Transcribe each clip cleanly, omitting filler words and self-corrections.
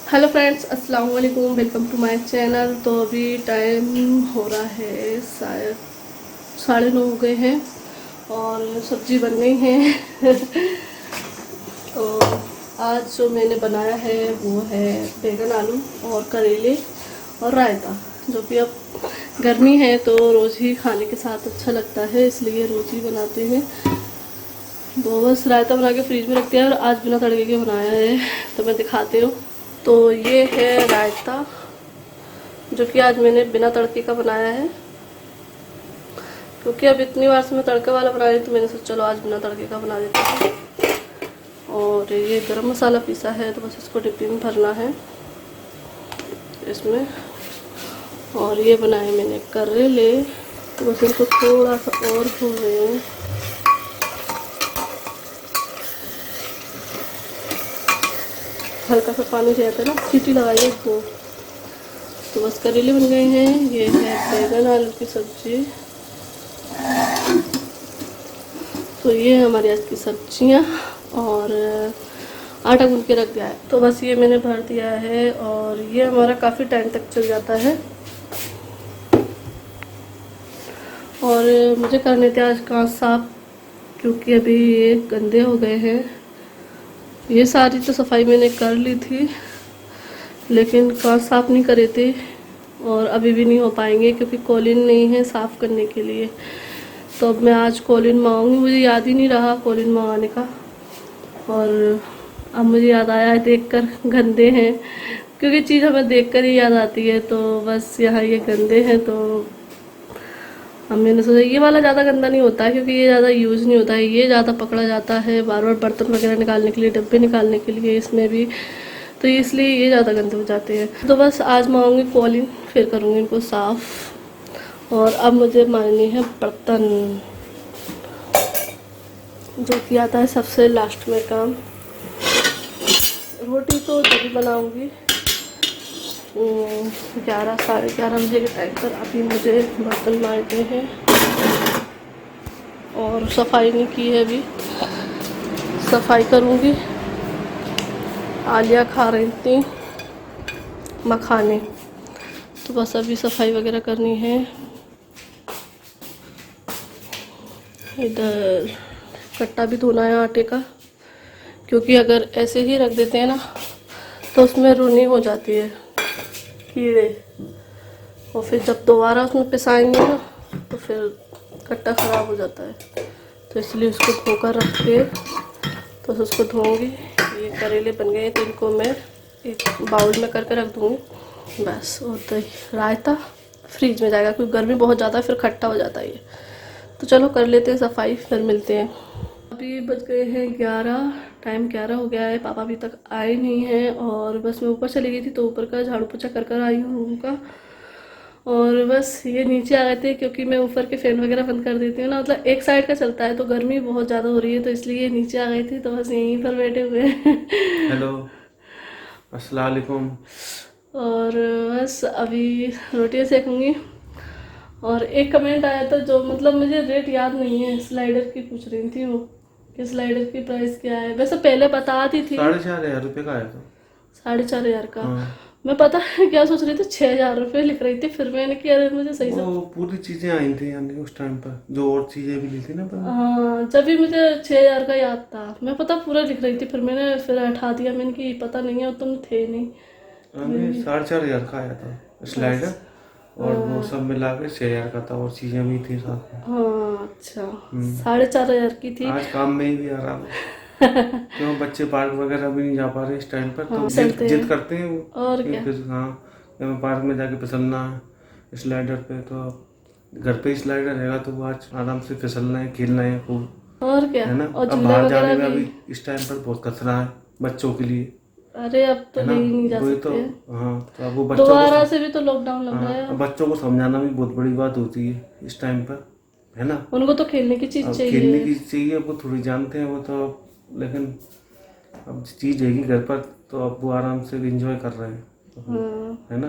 Hello friends, अस्सलाम वालेकुम। Welcome to my channel. तो अभी टाइम हो रहा है शायद 9:30 हो गए हैं और सब्जी बन गई है। तो आज जो मैंने बनाया है वो है बैगन आलू और करेले और रायता, जो कि अब गर्मी है तो रोज़ ही खाने के साथ अच्छा लगता है, इसलिए रोज़ ही बनाते हैं। तो बस रायता बना के फ्रिज में रख दिया और आज बिना तड़के के बनाया है, तो मैं दिखाती हूँ। तो ये है रायता, जो कि आज मैंने बिना तड़के का बनाया है, क्योंकि अब इतनी बार से मैं तड़के वाला बना रही, तो मैंने सोचा चलो आज बिना तड़के का बना देते हैं। और ये गरम मसाला पीसा है, तो बस इसको डिब्बी में भरना है इसमें। और ये बनाए मैंने करेले, तो बस इनको थोड़ा सा और भून रही हूँ। हल्का सा पानी रहता है ना, सीटी लगाइए इसको। तो बस करेले बन गए हैं। ये है बैगन आलू की सब्जी। तो ये है हमारी आज की सब्जियां। और आटा गूंद के रख दिया है, तो बस ये मैंने भर दिया है और ये हमारा काफ़ी टाइम तक चल जाता है। और मुझे करने थे आज कांच साफ, क्योंकि अभी ये गंदे हो गए हैं। ये सारी तो सफाई मैंने कर ली थी, लेकिन कांच साफ नहीं करे थे और अभी भी नहीं हो पाएंगे, क्योंकि कॉलिन नहीं है साफ़ करने के लिए। तो अब मैं आज कॉलिन मंगाऊंगी। मुझे याद ही नहीं रहा कॉलिन मंगाने का, और अब मुझे याद आया है देखकर गंदे हैं, क्योंकि चीज़ हमें देखकर ही याद आती है। तो बस यहाँ ये गंदे हैं, तो अब मैंने सोचा ये वाला ज़्यादा गंदा नहीं होता है, क्योंकि ये ज़्यादा यूज़ नहीं होता है। ये ज़्यादा पकड़ा जाता है बार बार बर्तन वगैरह निकालने के लिए, डब्बे निकालने के लिए इसमें भी, तो इसलिए ये ज़्यादा गंदे हो जाते हैं। तो बस आज मंगाऊंगी कॉलिन, फिर करूँगी इनको साफ़। और अब मुझे मारनी है बर्तन, जो कि आता है सबसे लास्ट में काम। रोटी तो तभी बनाऊंगी 11 साढ़े 11 बजे के टाइम पर। अभी मुझे बर्तन मारने हैं और सफाई नहीं की है, अभी सफाई करूंगी। आलिया खा रही थी मखाने, तो बस अभी सफाई वगैरह करनी है। इधर कट्टा भी धोना है आटे का, क्योंकि अगर ऐसे ही रख देते हैं ना तो उसमें रुनी हो जाती है, कीड़े, और फिर जब दोबारा उसमें पिसाएंगे ना तो फिर कट्टा ख़राब हो जाता है। तो इसलिए उसको धोकर रख के, तो उसको धोऊंगी। ये करेले बन गए, तो इनको मैं एक बाउल में करके रख दूँगी बस। और तो रायता फ्रीज में जाएगा, क्योंकि गर्मी बहुत ज़्यादा है, फिर खट्टा हो जाता है ये। तो चलो कर लेते हैं सफाई, फिर मिलते हैं। अभी बज गए हैं 11, टाइम 11 हो गया है। पापा अभी तक आए नहीं हैं, और बस मैं ऊपर चली गई थी, तो ऊपर का झाड़ू पोछा कर कर आई हूँ रूम का। और बस ये नीचे आ गए थे, क्योंकि मैं ऊपर के फ़ैन वगैरह बंद कर देती हूँ ना, मतलब एक साइड का चलता है, तो गर्मी बहुत ज़्यादा हो रही है, तो इसलिए नीचे आ गई थी। तो बस यहीं पर बैठे हुए हैं। हेलो, अस्सलाम वालेकुम। और बस अभी रोटियाँ सेकूँगी। और एक कमेंट आया था, जो मतलब मुझे रेट याद नहीं है, स्लाइडर की पूछ रही थी वो, कि स्लाइडर की प्राइस क्या है। वैसे पहले बता दी थी 4,500 रुपये का आया था। 4,500 का। हाँ, मैं पता है क्या सोच रही थी, 6,000 रुपये लिख रही थी। फिर मैंने किया, अरे मुझे सही से, वो पूरी चीज़ें आई थी यानी उस टाइम पर, जो और चीज़ें भी ली थी ना अपन। हाँ जब भी मुझे 6,000 का याद था, मैं पता पूरा लिख रही थी। फिर मैंने फिर हटा दिया, मैंने कि पता नहीं है, और तुम थे नहीं, तो हमें मैंने 4,500 का आया था बस। स्लाइडर, और वो सब मिला के 6,000 का था, और चीज़ें भी थी साथ में। हाँ अच्छा, हम्म, 4,500 की थी। आज काम में ही भी आ रहा हूँ। क्यों बच्चे पार्क वगैरह भी नहीं जा पा रहे इस टाइम पर, हाँ तो जिद चलते जिद हैं, करते हैं वो और कि क्या। फिर हाँ, हमें पार्क में जाके फिसलना है स्लाइडर पे। तो अब घर पे ही स्लाइडर रहेगा, तो वो आज आराम से फिसलना है, खेलना है खूब, और क्या। है ना। और अब झूले बाहर जाने वगैरह में भी। अभी इस टाइम पर बहुत खतरा है बच्चों के लिए, अरे अब तो है ले ना। ही नहीं जा वही तो। सकते हैं, हाँ, तो अब वो बच्चों को दोबारा से भी तो लॉकडाउन लग रहा है हाँ, अब अब। बच्चों को समझाना भी बहुत बड़ी बात होती है इस टाइम पर, है ना। उनको तो खेलने की चीज अब खेलने चाहिए। की चाहिए, वो थोड़ी जानते हैं वो तो, लेकिन अब चीज़ हैगी घर पर, तो अब वो आराम से इंजॉय कर रहे हैं, तो हाँ है ना।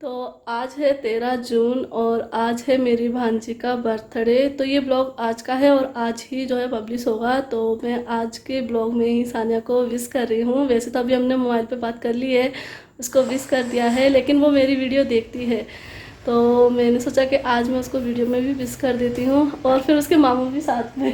तो आज है 13 जून और आज है मेरी भांजी का बर्थडे। तो ये ब्लॉग आज का है और आज ही जो है पब्लिश होगा। तो मैं आज के ब्लॉग में ही सानिया को विश कर रही हूँ। वैसे तो अभी हमने मोबाइल पे बात कर ली है, उसको विश कर दिया है, लेकिन वो मेरी वीडियो देखती है तो मैंने सोचा कि आज मैं उसको वीडियो में भी विश कर देती हूँ और फिर उसके मामू भी साथ में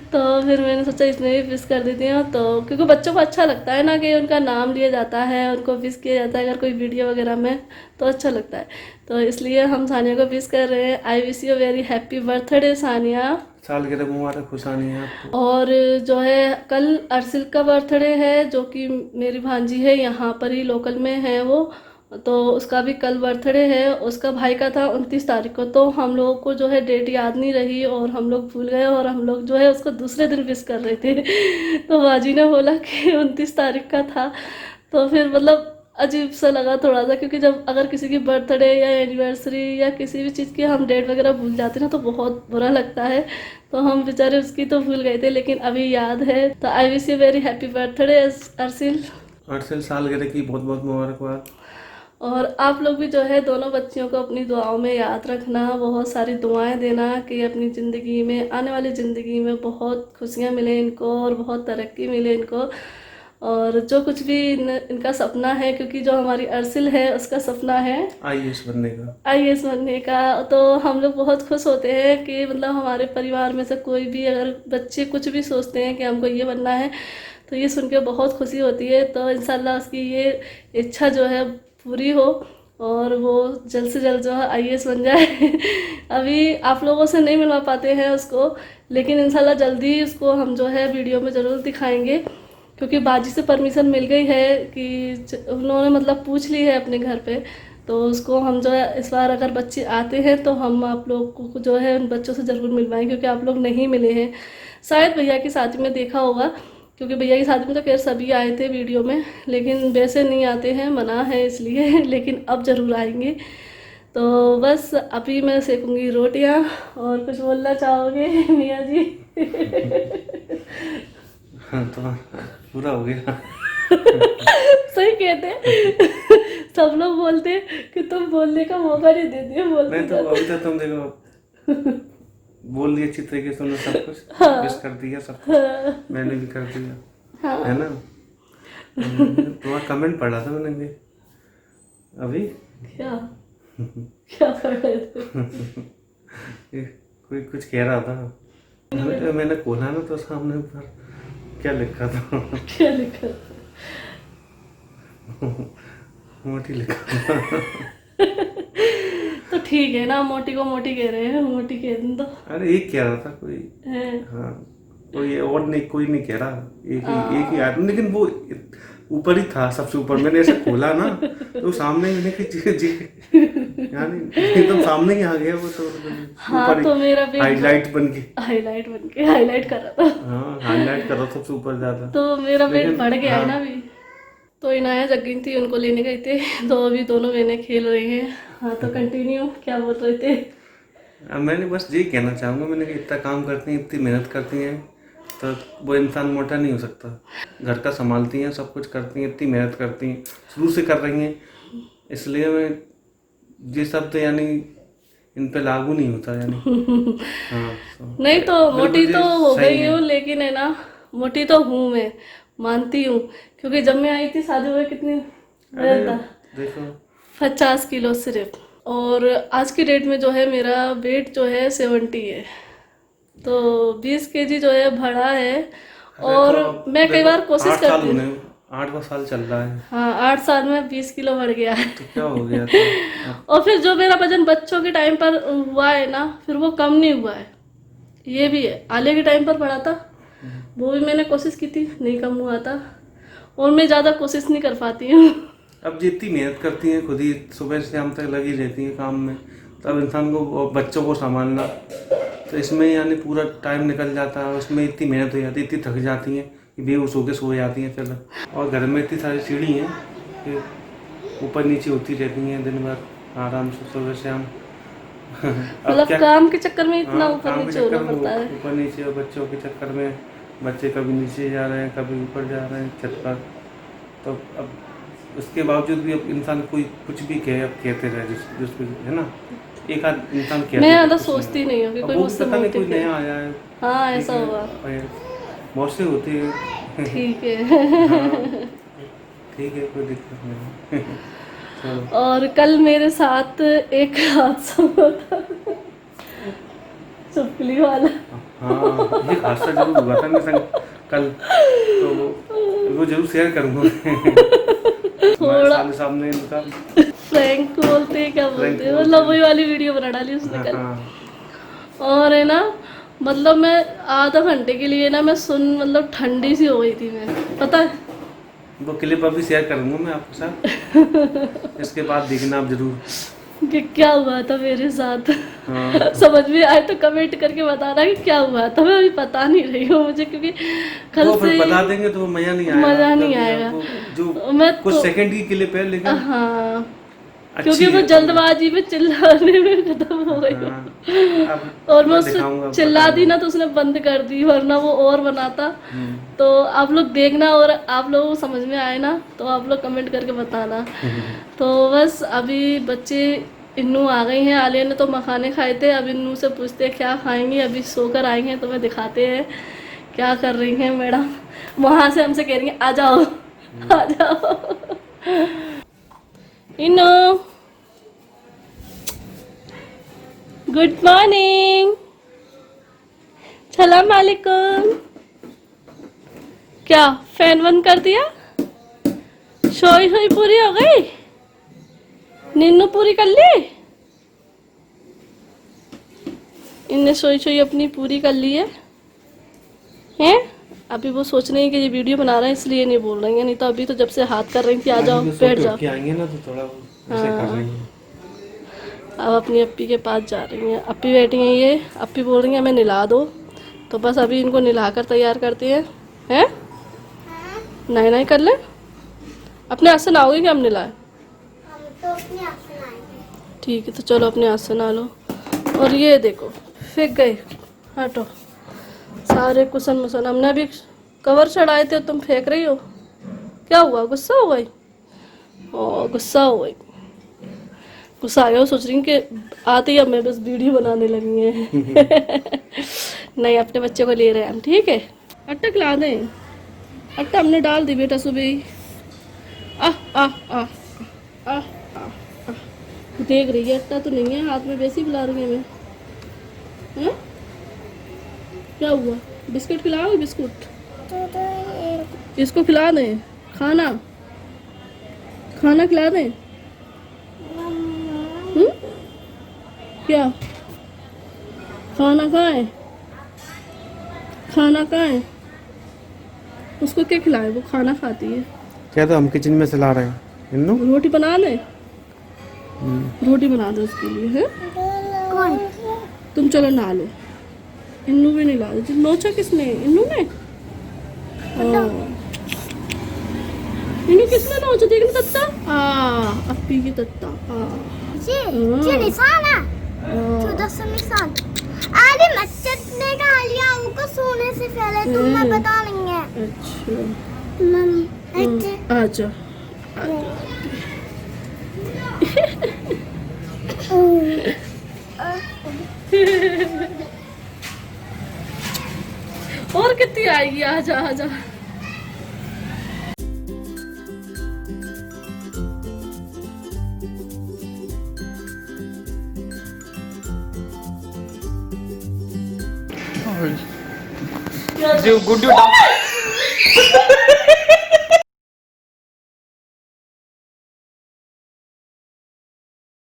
तो फिर मैंने सोचा इसमें भी विश कर देती हूँ। तो क्योंकि बच्चों को अच्छा लगता है ना कि उनका नाम लिया जाता है, उनको विश किया जाता है अगर कोई वीडियो वगैरह में, तो अच्छा लगता है। तो इसलिए हम सानिया को विश कर रहे हैं। आई wish you very happy birthday Sania. साल के मुबारक, खुशानी आपको। और जो है कल अर्सिल का बर्थडे है, जो कि मेरी भांजी है, यहाँ पर ही लोकल में है वो, तो उसका भी कल बर्थडे है। उसका भाई का था 29 तारीख को। तो हम लोगों को जो है डेट याद नहीं रही और हम लोग भूल गए और हम लोग जो है उसको दूसरे दिन विश कर रहे थे तो बाजी ने बोला कि 29 तारीख का था। तो फिर मतलब अजीब सा लगा थोड़ा सा, क्योंकि जब अगर किसी की बर्थडे या एनिवर्सरी या किसी भी चीज़ की हम डेट वगैरह भूल जाते हैं ना तो बहुत बुरा लगता है। तो हम बेचारे उसकी तो भूल गए थे, लेकिन अभी याद है। तो I wish you very happy birthday Arsil. Arsil सालगिरह की बहुत बहुत मुबारकबाद। और आप लोग भी जो है दोनों बच्चियों को अपनी दुआओं में याद रखना, बहुत सारी दुआएं देना कि अपनी ज़िंदगी में, आने वाली ज़िंदगी में बहुत खुशियां मिले इनको और बहुत तरक्की मिले इनको। और जो कुछ भी इनका सपना है, क्योंकि जो हमारी अर्सिल है उसका सपना है आईएएस बनने का, आईएएस बनने का। तो हम लोग बहुत खुश होते हैं कि मतलब हमारे परिवार में से कोई भी अगर बच्चे कुछ भी सोचते हैं कि हमको ये बनना है, तो ये सुन के बहुत खुशी होती है। तो इंशाल्लाह उसकी ये इच्छा जो है पूरी हो और वो जल्द से जल्द जो है आईएएस बन जाए अभी आप लोगों से नहीं मिलवा पाते हैं उसको, लेकिन इंशाल्लाह जल्दी उसको हम जो है वीडियो में ज़रूर दिखाएंगे, क्योंकि बाजी से परमिशन मिल गई है कि उन्होंने मतलब पूछ ली है अपने घर पे। तो उसको हम जो है इस बार अगर बच्चे आते हैं तो हम आप लोग को जो है उन बच्चों से ज़रूर मिलवाएं, क्योंकि आप लोग नहीं मिले हैं। शायद भैया की शादी में देखा होगा, क्योंकि भैया की शादी में तो खैर सभी आए थे वीडियो में, लेकिन वैसे नहीं आते हैं, मना है इसलिए लेकिन अब ज़रूर आएंगे। तो बस अभी मैं सेकूंगी रोटियां। और कुछ बोलना चाहोगे मियाँ जी? हाँ, तो पूरा हो गया सही कहते सब लोग बोलते कि तुम बोलने का मौका नहीं देते हो, बोलते नहीं तो अभी तो तुम देखो बोल दिया अच्छी तरीके से, तुमने सब कुछ विश कर दिया, सब कुछ मैंने भी कर दिया, है ना। तुम्हारा कमेंट पढ़ा था मैंने भी अभी। क्या क्या कर रहे थे? कोई कुछ कह रहा था, मैंने खोला ना तो सामने ऊपर क्या लिखा था क्या लिखा? मोटी लिखा था तो ठीक है ना, मोटी को मोटी कह रहे हैं, मोटी कह दें तो। अरे एक कह रहा था कोई है। हाँ, कोई और नहीं, कोई नहीं कह रहा, एक ही आदमी, लेकिन वो ऊपर ही था, सबसे ऊपर। मैंने ऐसे खोला ना तो सामने मैंने जी यानी एकदम सामने ही आ गया वो तो। हाँ, तो मेरा भी हाईलाइट बन के हाईलाइट कर रहा था। हाँ, हाईलाइट कर रहा था सबसे ऊपर ज्यादा। तो मेरा वेट बढ़ गया है ना हाँ। अभी। तो इनाया जग गई थी, उनको लेने गए थे, तो अभी दोनों बहनें खेल रही हैं। हाँ, तो कंटिन्यू, क्या बोल रहे थे? मैंने बस यही कहना चाहूँगा, मैंने कि इतना काम करती हैं, इतनी मेहनत करती हैं, तो वो इंसान मोटा नहीं हो सकता। घर का संभालती हैं, सब कुछ करती हैं, इतनी मेहनत करती हैं, शुरू से कर रही हैं, इसलिए मैं ये शब्द यानी इन पे लागू नहीं होता यानी। हाँ, तो नहीं तो मोटी तो हो गई हूँ, लेकिन है ना, मोटी तो हूँ मैं, मानती हूँ। क्योंकि जब मैं आई थी शादी हुए कितनी था, देखो 50 किलो सिर्फ। और आज की डेट में जो है मेरा वेट जो है 70 है, तो 20 kg जो है बढ़ा है। और तो मैं कई बार कोशिश करती हूँ, 8 साल चल रहा है। हाँ 8 साल में 20 किलो बढ़ गया है। तो क्या हो गया था? और फिर जो मेरा वजन बच्चों के टाइम पर हुआ है ना, फिर वो कम नहीं हुआ है। ये भी है, आलिया के टाइम पर बढ़ा था, वो भी मैंने कोशिश की थी, नहीं कम हुआ था। और मैं ज़्यादा कोशिश नहीं कर पाती हूँ। अब जितनी मेहनत करती हैं, खुद ही सुबह से शाम तक लगी रहती हैं काम में, तब इंसान को बच्चों को संभालना, तो इसमें यानी पूरा टाइम निकल जाता है, उसमें इतनी मेहनत हो जाती है, इतनी थक जाती हैं कि बेहोश होकर सो जाती हैं फिर। और घर में इतनी सारी सीढ़ी हैं कि ऊपर नीचे होती रहती हैं दिन भर आराम से, सुबह से हम मतलब काम के चक्कर में इतना ऊपर नीचे होना पड़ता है। ऊपर नीचे, और बच्चों के चक्कर में बच्चे कभी नीचे जा रहे हैं, कभी ऊपर जा रहे हैं छत पर। तो अब उसके बावजूद भी अब इंसान कोई कुछ भी कहे, अब कहते रहे जिस है ना, एक आध इंसान कहते मैं ज़्यादा कुछ सोचती नहीं हूँ कि अब कोई वो मुझसे पता नहीं बोलते कोई थे। नया आया है। हाँ ठीक ऐसा है, हुआ। और बहुत से होते हैं। ठीक है। हाँ, ठीक है, कोई दिक्कत नहीं। चलो। और कल मेरे साथ एक हादसा हुआ था, चुपकली वाला। हाँ, ये हादसा जरूर हुआ था मेरे संग कल, तो वो जरूर शेयर करूँगा। हमारे थोड़ा सामने उनका फ्रैंक बोलते हैं, क्या फ्रैंक बोलते हैं, बोलते मतलब हैं। वही वाली वीडियो बना डाली उसने हाँ, कल। हाँ। और है ना, मतलब मैं आधा घंटे के लिए ना मैं मतलब ठंडी सी हो गई थी मैं, पता है। वो क्लिप अभी शेयर करूँगा मैं आपके साथ, इसके बाद देखना आप जरूर। कि क्या हुआ था मेरे साथ। हाँ। समझ में आए तो कमेंट करके बताना कि क्या हुआ था। मैं अभी पता नहीं रही हूँ मुझे, क्योंकि कल वो से फिर बता देंगे तो वो मजा नहीं आएगा। मजा नहीं कभी आएगा। आपको जो मैं कुछ तो सेकंड की क्लिप है, लेकिन हाँ, अच्छी क्योंकि वो है। जल्दबाजी में चिल्लाने में खत्म हो गई। हाँ, अब और मैं दिखाऊंगा, उससे चिल्ला दी बताऊंगा। ना तो उसने बंद कर दी, वरना वो और बनाता। तो आप लोग देखना, और आप लोगों को समझ में आए ना तो आप लोग कमेंट करके बताना। तो बस अभी बच्चे, इन्नू आ गई हैं। आलिया ने तो मखाने खाए थे, अब इन्नू से पूछते हैं क्या खाएंगी। अभी सोकर आई हैं तो मैं दिखाते हैं क्या कर रही हैं मैडम। वहाँ से हमसे कह रही हैं आ जाओ आ जाओ। इन्नू गुड मॉर्निंग, सलाम वालेकुम। क्या फैन बंद कर दिया? सोई हुई पूरी हो गई? नींद पूरी कर ली? इनने सोई अपनी पूरी कर ली है हैं? अभी वो सोच रही है कि ये वीडियो बना रहे हैं इसलिए नहीं बोल रही है, नहीं तो अभी तो जब से हाथ कर रही थी आ जाओ बैठ जाओ। आएंगे ना तो थोड़ा ऐसे कर रही हैं। अब अपनी अप्पी के पास जा रही हैं। अप्पी बैठी हैं, ये अप्पी बोल रही हैं हमें नहला दो, तो बस अभी इनको नहलाकर तैयार करते हैं। हैं नहीं नहीं कर ले, अपने हाथ से नहाओगे कि हम नहलाए? तो अपने आप से नहाएंगे। ठीक है, तो चलो अपने हाथ से नहा लो। और ये देखो फेंक गए, हटो सारे कुशन मुसन। हमने अभी कवर चढ़ाए थे, तुम फेंक रही हो, क्या हुआ? गुस्सा हो गई? ओ गुस्सा हो गई, गुस्सा आ गया। वो सोच रही कि आते ही अब मैं बस वीडियो बनाने लगी है। नहीं, अपने बच्चे को ले रहे हैं हम, ठीक है। आटा खिला दें, आटा हमने डाल दी बेटा सुबह ही। आ आ आ आ आ देख रही है, आटा तो नहीं है हाथ में, वैसे ही बुला रही है मैं। हैं? क्या हुआ? बिस्कुट खिलाओ? बिस्कुट इसको खिला दें, खाना खाना खिला दें। क्या खाना कहाँ है? खाना कहाँ है? उसको क्या खिलाए? वो खाना खाती है। क्या तो हम किचन में से ला रहे हैं इन्नू। रोटी बना दे, रोटी बना दो उसके लिए है। कौन? तुम चलो नहा लो। इन्नू भी नहीं ला दे। नोचा किसने? इन्नू ने। इन्नू किसने नोचा? देख ना तत्ता, अप्पी की तत्ता। ये निशान है, छोटा सा निशान। अरे मच्छर ने डाल लिया उनको सोने से पहले, तुम्हें पता नहीं है। अच्छा मम्मी आजा। और कितनी आएगी? आजा आजा। जो गुड्डू